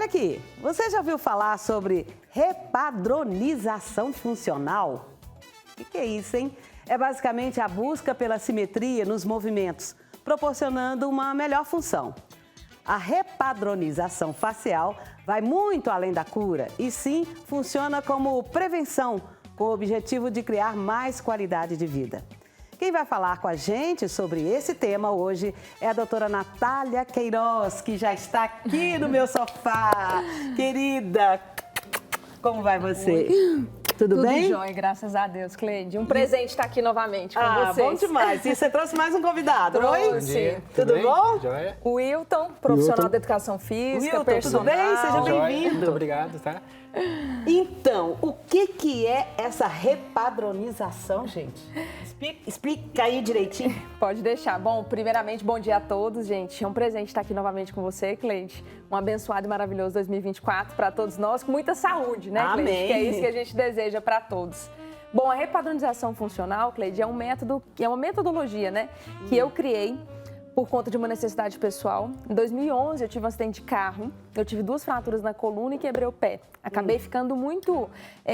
olha aqui, você já ouviu falar sobre repadronização funcional? O que é isso, hein? É basicamente a busca pela simetria nos movimentos, proporcionando uma melhor função. A repadronização facial vai muito além da cura e sim funciona como prevenção, com o objetivo de criar mais qualidade de vida. Quem vai falar com a gente sobre esse tema hoje é a doutora Natália Queiroz, que já está aqui no meu sofá. Querida, como vai você? Oi. Tudo bem? Tudo jóia, graças a Deus, Cleide. Um presente estar aqui novamente com vocês. Bom demais. E você trouxe mais um convidado, Trouxe. Oi? Tudo bom? Joia. O Wilton, profissional da educação física, Wilton, tudo bem? Seja bem-vindo. Muito obrigado, tá? Então, o que é essa repadronização, gente? Explica aí direitinho. Pode deixar. Bom, primeiramente, bom dia a todos, gente. É um presente estar aqui novamente com você, Cleide. Um abençoado e maravilhoso 2024 para todos nós, com muita saúde, né, Cleide? Amém. Que é isso que a gente deseja para todos. Bom, a repadronização funcional, Cleide, é uma metodologia, né, que eu criei por conta de uma necessidade pessoal. Em 2011, eu tive um acidente de carro, eu tive 2 fraturas na coluna e quebrei o pé. Acabei ficando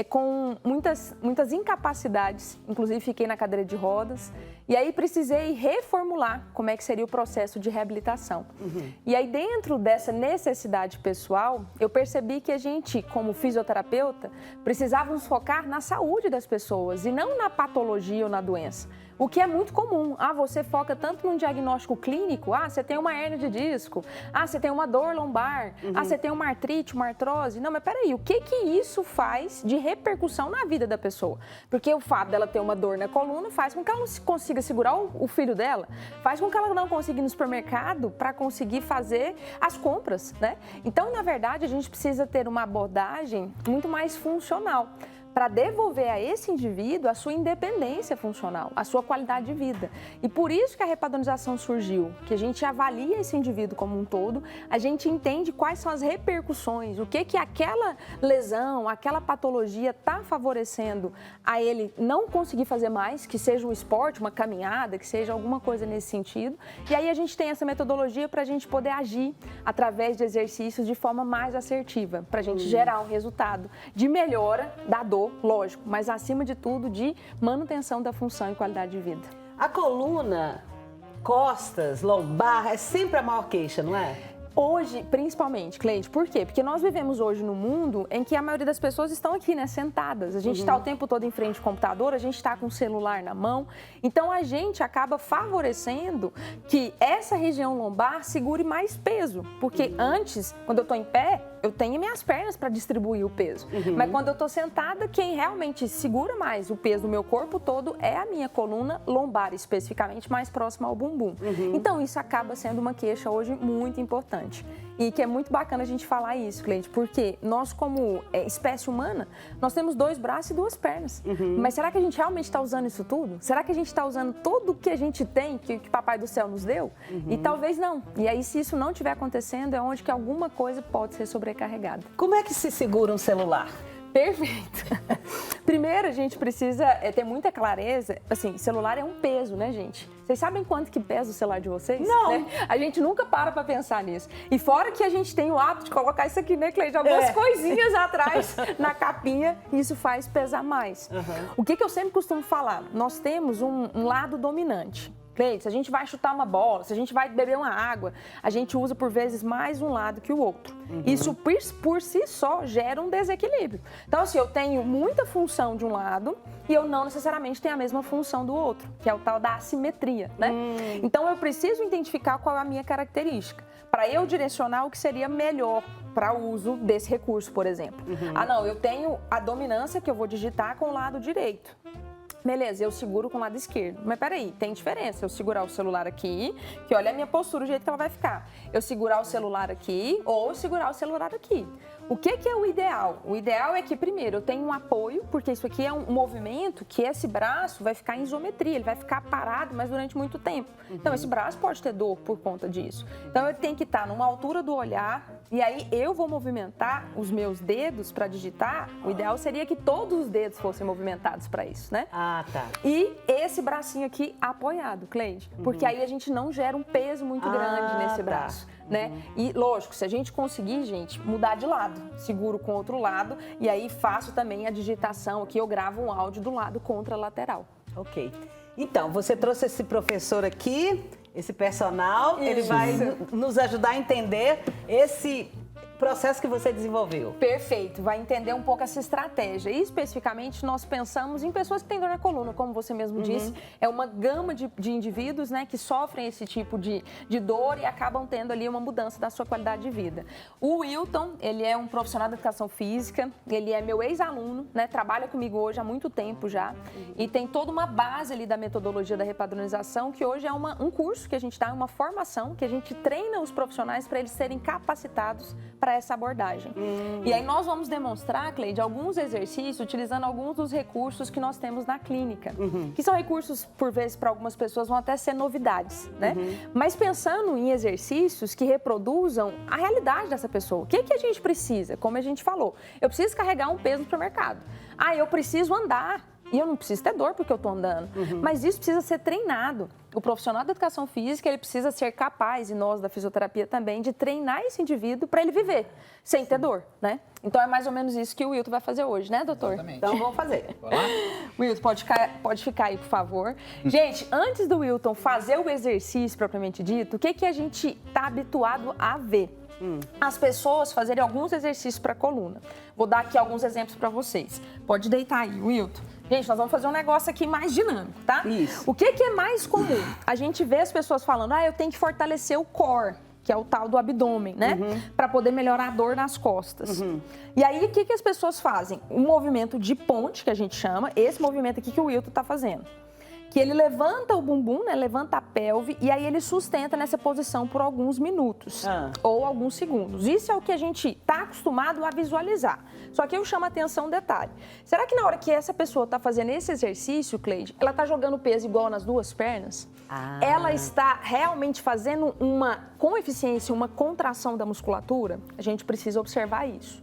com muitas incapacidades, inclusive fiquei na cadeira de rodas. E aí precisei reformular como é que seria o processo de reabilitação. E aí dentro dessa necessidade pessoal, eu percebi que a gente, como fisioterapeuta, precisávamos focar na saúde das pessoas e não na patologia ou na doença. O que é muito comum. Você foca tanto num diagnóstico clínico, você tem uma hérnia de disco, você tem uma dor lombar, você tem uma artrite, uma artrose. Não, mas peraí, o que isso faz de repercussão na vida da pessoa? Porque o fato dela ter uma dor na coluna faz com que ela não consiga segurar o filho dela, faz com que ela não consiga ir no supermercado para conseguir fazer as compras, né? Então, na verdade, a gente precisa ter uma abordagem muito mais funcional, para devolver a esse indivíduo a sua independência funcional, a sua qualidade de vida. E por isso que a repadronização surgiu, que a gente avalia esse indivíduo como um todo, a gente entende quais são as repercussões, o que aquela lesão, aquela patologia está favorecendo a ele não conseguir fazer mais, que seja um esporte, uma caminhada, que seja alguma coisa nesse sentido. E aí a gente tem essa metodologia para a gente poder agir através de exercícios de forma mais assertiva, para a gente gerar um resultado de melhora da dor, lógico, mas acima de tudo de manutenção da função e qualidade de vida. A coluna, costas, lombar, é sempre a maior queixa, não é? Hoje, principalmente, Cleide, por quê? Porque nós vivemos hoje num mundo em que a maioria das pessoas estão aqui, né, sentadas. A gente está o tempo todo em frente ao computador, a gente está com o celular na mão. Então, a gente acaba favorecendo que essa região lombar segure mais peso. Porque antes, quando eu estou em pé, eu tenho minhas pernas para distribuir o peso. Mas quando eu estou sentada, quem realmente segura mais o peso do meu corpo todo é a minha coluna lombar, especificamente mais próxima ao bumbum. Então, isso acaba sendo uma queixa hoje muito importante. E que é muito bacana a gente falar isso, Cleide, porque nós, como espécie humana, nós temos 2 braços e 2 pernas. Mas será que a gente realmente está usando isso tudo? Será que a gente está usando tudo o que a gente tem, que Papai do Céu nos deu? E talvez não. E aí, se isso não estiver acontecendo, é onde que alguma coisa pode ser sobrecarregada. Como é que se segura um celular? Perfeito. Primeiro, a gente precisa ter muita clareza. Assim, celular é um peso, né, gente? Vocês sabem quanto que pesa o celular de vocês? Não. Né? A gente nunca para pensar nisso. E fora que a gente tem o hábito de colocar isso aqui, né, Cleide? Algumas coisinhas atrás na capinha, e isso faz pesar mais. O que eu sempre costumo falar? Nós temos um lado dominante. Se a gente vai chutar uma bola, se a gente vai beber uma água, a gente usa por vezes mais um lado que o outro. Isso por si só gera um desequilíbrio. Então, assim, eu tenho muita função de um lado e eu não necessariamente tenho a mesma função do outro, que é o tal da assimetria, né? Então, eu preciso identificar qual é a minha característica, para eu direcionar o que seria melhor para o uso desse recurso, por exemplo. Não, eu tenho a dominância que eu vou digitar com o lado direito. Beleza, eu seguro com o lado esquerdo. Mas peraí, tem diferença. Eu segurar o celular aqui, que olha a minha postura, o jeito que ela vai ficar. Eu segurar o celular aqui ou segurar o celular aqui. O que é o ideal? O ideal é que, primeiro, eu tenho um apoio, porque isso aqui é um movimento que esse braço vai ficar em isometria, ele vai ficar parado, mas durante muito tempo. Então, esse braço pode ter dor por conta disso. Então, eu tenho que estar numa altura do olhar, E aí eu vou movimentar os meus dedos para digitar. O ideal seria que todos os dedos fossem movimentados para isso, né? Ah, tá. E esse bracinho aqui apoiado, Cleide. Porque aí a gente não gera um peso muito grande nesse braço, né? E lógico, se a gente conseguir, gente, mudar de lado, seguro com o outro lado e aí faço também a digitação aqui, eu gravo um áudio do lado contralateral. Ok. Então, você trouxe esse professor aqui, esse personal, ele vai nos ajudar a entender esse processo que você desenvolveu. Perfeito, vai entender um pouco essa estratégia. E especificamente nós pensamos em pessoas que têm dor na coluna, como você mesmo disse, é uma gama de indivíduos, né, que sofrem esse tipo de dor e acabam tendo ali uma mudança da sua qualidade de vida. O Wilton, ele é um profissional da educação física, ele é meu ex-aluno, né, trabalha comigo hoje há muito tempo já e tem toda uma base ali da metodologia da repadronização, que hoje é um curso que a gente dá, uma formação que a gente treina os profissionais para eles serem capacitados para essa abordagem. E aí nós vamos demonstrar, Cleide, alguns exercícios utilizando alguns dos recursos que nós temos na clínica, que são recursos, por vezes, para algumas pessoas vão até ser novidades, né? Mas pensando em exercícios que reproduzam a realidade dessa pessoa. O que a gente precisa? Como a gente falou, eu preciso carregar um peso no supermercado. Ah, eu preciso andar. E eu não preciso ter dor porque eu estou andando. Mas isso precisa ser treinado. O profissional da educação física, ele precisa ser capaz, e nós da fisioterapia também, de treinar esse indivíduo para ele viver sem ter dor, né? Então é mais ou menos isso que o Wilton vai fazer hoje, né, doutor? Exatamente. Então, vamos fazer. Bora lá? Wilton, pode ficar aí, por favor. Gente, antes do Wilton fazer o exercício propriamente dito, o que a gente está habituado a ver? As pessoas fazerem alguns exercícios para a coluna. Vou dar aqui alguns exemplos para vocês. Pode deitar aí, Wilton. Gente, nós vamos fazer um negócio aqui mais dinâmico, tá? Isso. O que é mais comum? A gente vê as pessoas falando, eu tenho que fortalecer o core, que é o tal do abdômen, né? Para poder melhorar a dor nas costas. E aí, o que as pessoas fazem? Um movimento de ponte, que a gente chama, esse movimento aqui que o Wilton está fazendo. Que ele levanta o bumbum, né? Levanta a pelve e aí ele sustenta nessa posição por alguns minutos ou alguns segundos. Isso é o que a gente está acostumado a visualizar. Só que eu chamo a atenção um detalhe. Será que na hora que essa pessoa está fazendo esse exercício, Cleide, ela está jogando peso igual nas duas pernas? Ela está realmente fazendo com eficiência, uma contração da musculatura? A gente precisa observar isso.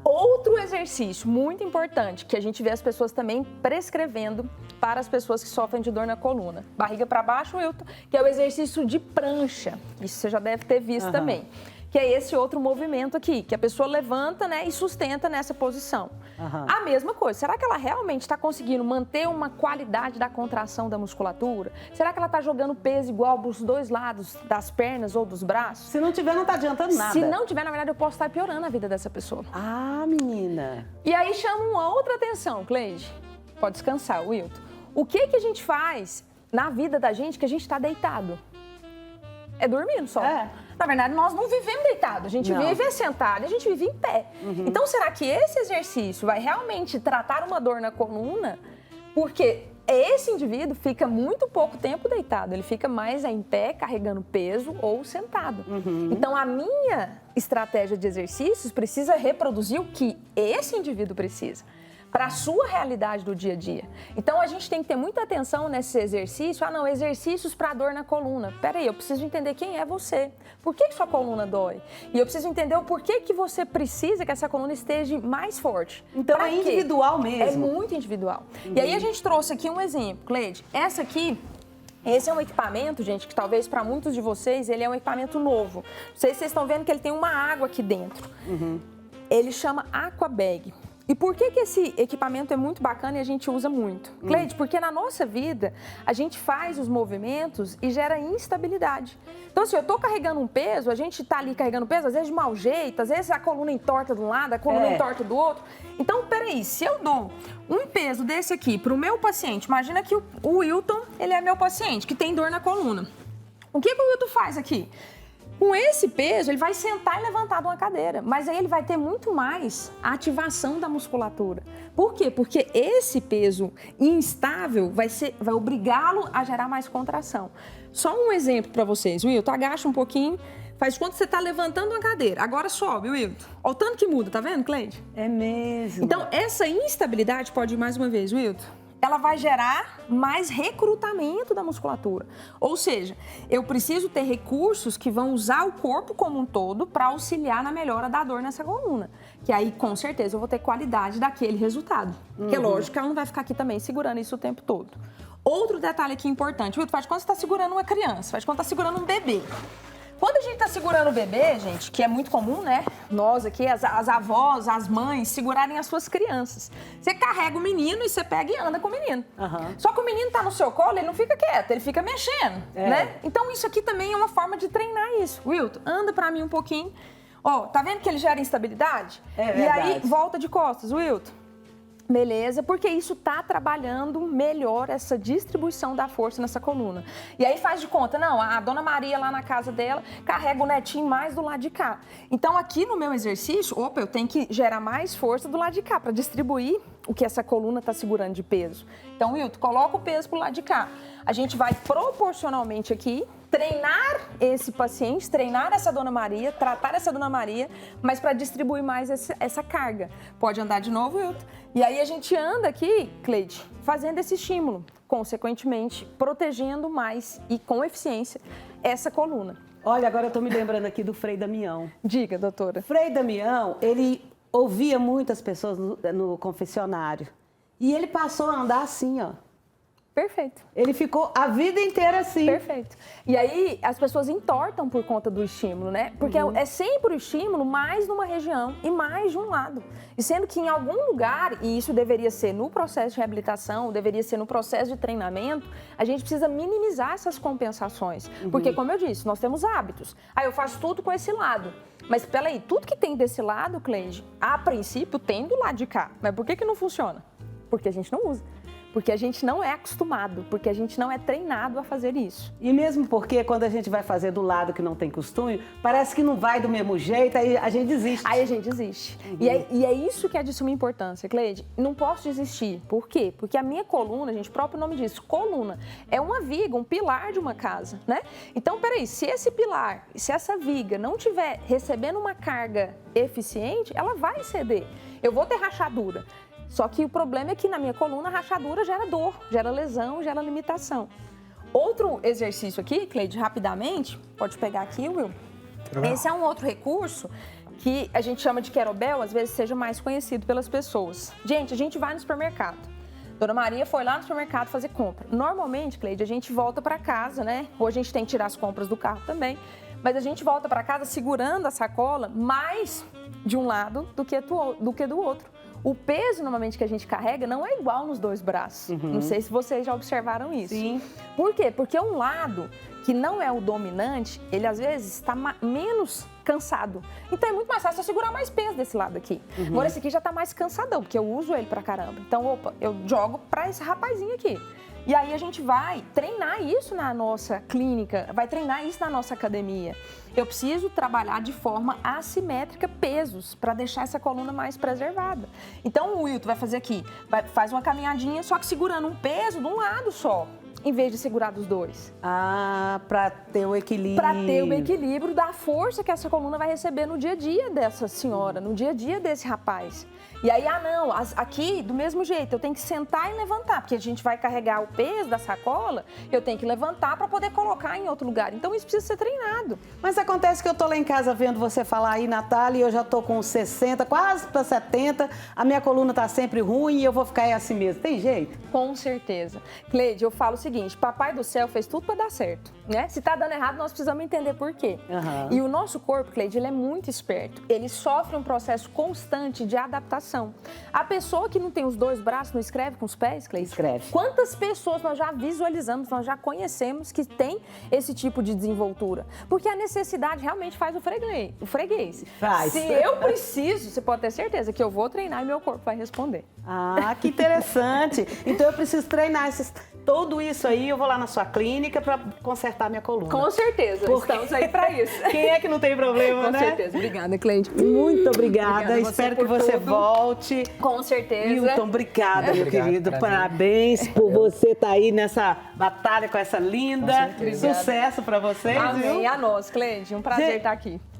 Outro exercício muito importante que a gente vê as pessoas também prescrevendo para as pessoas que sofrem de dor na coluna. Barriga para baixo, Wilton, que é o exercício de prancha. Isso você já deve ter visto também. Que é esse outro movimento aqui, que a pessoa levanta, né, e sustenta nessa posição. A mesma coisa, será que ela realmente está conseguindo manter uma qualidade da contração da musculatura? Será que ela está jogando peso igual dos dois lados das pernas ou dos braços? Se não tiver, não está adiantando nada. Se não tiver, na verdade, eu posso estar piorando a vida dessa pessoa. Menina. E aí chama uma outra atenção, Cleide. Pode descansar, Wilton. O que a gente faz na vida da gente que a gente está deitado? É dormindo só. Na verdade, nós não vivemos deitado, a gente vive sentado, a gente vive em pé. Então, será que esse exercício vai realmente tratar uma dor na coluna? Porque esse indivíduo fica muito pouco tempo deitado, ele fica mais em pé, carregando peso ou sentado. Então, a minha estratégia de exercícios precisa reproduzir o que esse indivíduo precisa para a sua realidade do dia a dia. Então, a gente tem que ter muita atenção nesse exercício. Exercícios para dor na coluna. Peraí, eu preciso entender quem é você. Por que sua coluna dói? E eu preciso entender o porquê que você precisa que essa coluna esteja mais forte. Então, é individual mesmo. É muito individual. E aí, a gente trouxe aqui um exemplo, Cleide. Esse é um equipamento, gente, que talvez para muitos de vocês, ele é um equipamento novo. Não sei se vocês estão vendo que ele tem uma água aqui dentro. Ele chama Aquabag. E por que esse equipamento é muito bacana e a gente usa muito? Cleide, porque na nossa vida, a gente faz os movimentos e gera instabilidade. Então, se eu estou carregando um peso, a gente está ali carregando peso, às vezes de mau jeito, às vezes a coluna entorta de um lado, a coluna entorta do outro. Então, peraí, se eu dou um peso desse aqui para o meu paciente, imagina que o Wilton, ele é meu paciente, que tem dor na coluna. O que o Wilton faz aqui? Com esse peso, ele vai sentar e levantar de uma cadeira, mas aí ele vai ter muito mais a ativação da musculatura. Por quê? Porque esse peso instável vai obrigá-lo a gerar mais contração. Só um exemplo para vocês, Wilton, agacha um pouquinho, faz quando você está levantando uma cadeira. Agora sobe, Wilton. Olha o tanto que muda, tá vendo, Cleide? É mesmo. Então, essa instabilidade, pode ir mais uma vez, Wilton. ela vai gerar mais recrutamento da musculatura. Ou seja, eu preciso ter recursos que vão usar o corpo como um todo para auxiliar na melhora da dor nessa coluna. Que aí, com certeza, eu vou ter qualidade daquele resultado. Porque é lógico que ela não vai ficar aqui também segurando isso o tempo todo. Outro detalhe aqui importante, Wilton, faz de quando você está segurando uma criança, faz de quando está segurando um bebê. Quando a gente está segurando o bebê, gente, que é muito comum, né? Nós aqui, as avós, as mães, segurarem as suas crianças. Você carrega o menino e você pega e anda com o menino. Só que o menino tá no seu colo, ele não fica quieto, ele fica mexendo, né? Então isso aqui também é uma forma de treinar isso. Wilton, anda pra mim um pouquinho. Ó, tá vendo que ele gera instabilidade? E aí, volta de costas, Wilton. Beleza, porque isso tá trabalhando melhor essa distribuição da força nessa coluna. E aí faz de conta, não, a dona Maria lá na casa dela carrega o netinho mais do lado de cá. Então aqui no meu exercício, eu tenho que gerar mais força do lado de cá para distribuir o que essa coluna tá segurando de peso. Então, Wilton, coloca o peso pro lado de cá. A gente vai proporcionalmente aqui treinar esse paciente, treinar essa dona Maria, tratar essa dona Maria, mas para distribuir mais essa carga. Pode andar de novo, Wilton. E aí a gente anda aqui, Cleide, fazendo esse estímulo, consequentemente protegendo mais e com eficiência essa coluna. Olha, agora eu tô me lembrando aqui do Frei Damião. Diga, doutora. Frei Damião, ele ouvia muitas pessoas no confessionário e ele passou a andar assim, ó. Perfeito. Ele ficou a vida inteira assim. Perfeito. E aí as pessoas entortam por conta do estímulo, né? Porque é sempre o estímulo mais numa região e mais de um lado. E sendo que em algum lugar, e isso deveria ser no processo de reabilitação, deveria ser no processo de treinamento, a gente precisa minimizar essas compensações. Porque, como eu disse, nós temos hábitos. Aí eu faço tudo com esse lado. Mas peraí, tudo que tem desse lado, Cleide, a princípio tem do lado de cá. Mas por que não funciona? Porque a gente não usa. Porque a gente não é acostumado, porque a gente não é treinado a fazer isso. E mesmo porque quando a gente vai fazer do lado que não tem costume, parece que não vai do mesmo jeito, aí a gente desiste. Aí a gente desiste. E é isso que é de suma importância, Cleide. Não posso desistir. Por quê? Porque a minha coluna, gente, o próprio nome diz, coluna, é uma viga, um pilar de uma casa, né? Então, peraí, se esse pilar, se essa viga não estiver recebendo uma carga eficiente, ela vai ceder. Eu vou ter rachadura. Só que o problema é que na minha coluna a rachadura gera dor, gera lesão, gera limitação. Outro exercício aqui, Cleide, rapidamente, pode pegar aqui, Will. Esse é um outro recurso que a gente chama de kettlebell, às vezes seja mais conhecido pelas pessoas. Gente, a gente vai no supermercado. Dona Maria foi lá no supermercado fazer compra. Normalmente, Cleide, a gente volta para casa, né? Ou a gente tem que tirar as compras do carro também. Mas a gente volta para casa segurando a sacola mais de um lado do que do outro. O peso, normalmente, que a gente carrega não é igual nos dois braços. Não sei se vocês já observaram isso. Sim. Por quê? Porque um lado que não é o dominante, ele às vezes está menos cansado. Então é muito mais fácil eu segurar mais peso desse lado aqui. Agora esse aqui já está mais cansadão, porque eu uso ele pra caramba. Então, eu jogo pra esse rapazinho aqui. E aí a gente vai treinar isso na nossa clínica, vai treinar isso na nossa academia. Eu preciso trabalhar de forma assimétrica pesos para deixar essa coluna mais preservada. Então o Wilton vai fazer aqui, faz uma caminhadinha, só que segurando um peso de um lado só, em vez de segurar dos dois. Ah, para ter o equilíbrio. Para ter o equilíbrio da força que essa coluna vai receber no dia a dia dessa senhora, no dia a dia desse rapaz. E aí, não, aqui do mesmo jeito, eu tenho que sentar e levantar, porque a gente vai carregar o peso da sacola, eu tenho que levantar para poder colocar em outro lugar. Então isso precisa ser treinado. Mas acontece que eu tô lá em casa vendo você falar aí, Natália, e eu já tô com 60, quase para 70, a minha coluna tá sempre ruim e eu vou ficar aí assim mesmo. Tem jeito? Com certeza. Cleide, eu falo o seguinte, Papai do Céu fez tudo para dar certo, né? Se tá dando errado, nós precisamos entender por quê. E o nosso corpo, Cleide, ele é muito esperto. Ele sofre um processo constante de adaptação. A pessoa que não tem os dois braços não escreve com os pés, Cleide? Escreve. Quantas pessoas nós já visualizamos, nós já conhecemos que tem esse tipo de desenvoltura? Porque a necessidade realmente faz o freguês. Faz. Se eu preciso, você pode ter certeza que eu vou treinar e meu corpo vai responder. Ah, que interessante. Então eu preciso treinar tudo isso aí, eu vou lá na sua clínica para consertar minha coluna. Com certeza, estamos aí para isso. Quem é que não tem problema, né? Com certeza. Obrigada, Cleide. Muito obrigada. Espero que você volte. Com certeza. Wilton, obrigada, meu querido. Parabéns por você estar aí nessa batalha com essa linda. Sucesso para vocês. Amém. Viu? A nós, Cleide. Um prazer estar aqui.